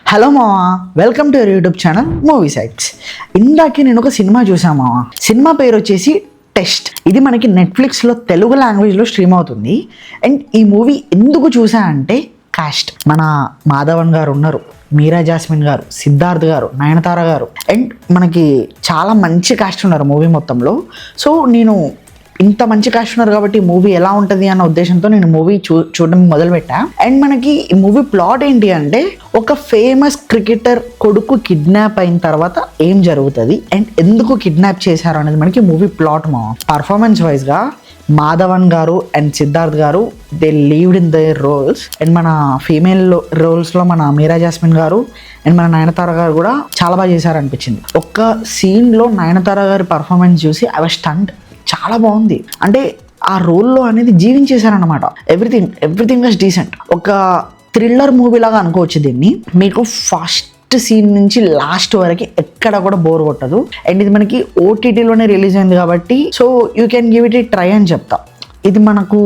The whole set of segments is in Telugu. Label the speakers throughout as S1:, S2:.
S1: హలో మావా, welcome to your YouTube channel movie sites. ఇందాకే నేను ఒక సినిమా చూసాను మావా. సినిమా పేరు వచ్చేసి టెస్ట్. ఇది మనకి నెట్ఫ్లిక్స్లో తెలుగు లాంగ్వేజ్లో స్ట్రీమ్ అవుతుంది. అండ్ ఈ మూవీ ఎందుకు చూసా అంటే కాస్ట్. మన మాధవన్ గారు ఉన్నారు, మీరా జాస్మిన్ గారు, సిద్ధార్థ్ గారు, నయనతార గారు, అండ్ మనకి చాలా మంచి కాస్ట్ ఉన్నారు మూవీ మొత్తంలో. సో నేను ఇంత మంచి కాస్ట్ ఉన్నారు కాబట్టి మూవీ ఎలా ఉంటుంది అన్న ఉద్దేశంతో నేను మూవీ చూడడం మొదలుపెట్టా. అండ్ మనకి ఈ మూవీ ప్లాట్ ఏంటి అంటే, ఒక ఫేమస్ క్రికెటర్ కొడుకు కిడ్నాప్ అయిన తర్వాత ఏం జరుగుతుంది అండ్ ఎందుకు కిడ్నాప్ చేశారు అనేది మనకి మూవీ ప్లాట్. మా పర్ఫార్మెన్స్ వైజ్గా మాధవన్ గారు and Siddharth garu they lived in their roles. And మన ఫీమేల్ రోల్స్లో మన మీరా జాస్మిన్ గారు అండ్ మన నయనతార గారు కూడా చాలా బాగా చేశారు అనిపించింది. ఒక్క సీన్లో నయనతార గారి పర్ఫార్మెన్స్ చూసి ఐ వాజ్ స్టన్డ్. చాలా బాగుంది. అంటే ఆ రోల్లో అనేది జీవించేశారనమాట. Everything was decent. ఒక థ్రిల్లర్ మూవీ లాగా అనుకోవచ్చు దీన్ని. మీకు ఫస్ట్ సీన్ నుంచి లాస్ట్ వరకు ఎక్కడ కూడా బోర్ కొట్టదు. అండ్ ఇది మనకి ఓటీటీలోనే రిలీజ్ అయింది కాబట్టి so you can give it A try అని చెప్తా. ఇది మనకు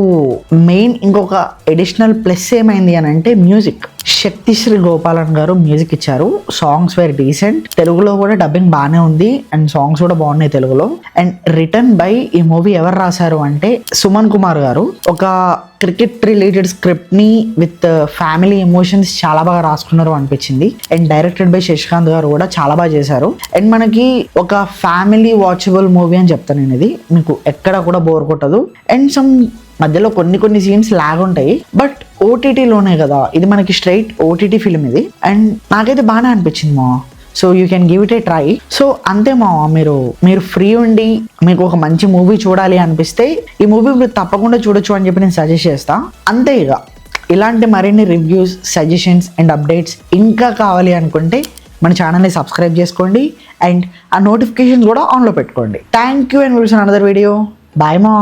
S1: మెయిన్ ఇంకొక ఎడిషనల్ ప్లస్ ఏమైంది అని అంటే మ్యూజిక్. శక్తిశ్రీ గోపాలన్ గారు మ్యూజిక్ ఇచ్చారు. Songs were decent. తెలుగులో కూడా డబ్బింగ్ బాగానే ఉంది అండ్ సాంగ్స్ కూడా బాగున్నాయి తెలుగులో. అండ్ రిటర్న్ బై ఈ మూవీ ఎవరు రాశారు అంటే సుమన్ కుమార్ గారు. ఒక క్రికెట్ రిలేటెడ్ స్క్రిప్ట్ ని విత్ ఫ్యామిలీ ఎమోషన్స్ చాలా బాగా రాసుకున్నారు అనిపించింది. అండ్ డైరెక్టెడ్ బై శశికాంత్ గారు కూడా చాలా బాగా చేశారు. అండ్ మనకి ఒక ఫ్యామిలీ వాచబుల్ మూవీ అని చెప్తాను నేను. ఇది మీకు ఎక్కడ కూడా బోర్ కొట్టదు. అండ్ సమ్ మధ్యలో కొన్ని సీన్స్ లాగ్ ఉంటాయి, బట్ ఓటీటీలోనే కదా, ఇది మనకి స్ట్రైట్ ఓటీటీ ఫిల్మ్ ఇది. అండ్ నాకైతే బాగానే అనిపించింది మా. So you can give it A try. So అంతే మా, మీరు ఫ్రీ ఉండి మీకు ఒక మంచి మూవీ చూడాలి అనిపిస్తే ఈ మూవీ మీరు తప్పకుండా చూడొచ్చు అని చెప్పి నేను సజెస్ట్ చేస్తా. అంతే. ఇక ఇలాంటి మరిన్ని రివ్యూస్, సజెషన్స్ అండ్ అప్డేట్స్ ఇంకా కావాలి అనుకుంటే మన ఛానల్ని సబ్స్క్రైబ్ చేసుకోండి అండ్ ఆ నోటిఫికేషన్స్ కూడా ఆన్లో పెట్టుకోండి. Thank you and will see another video. Bye మా.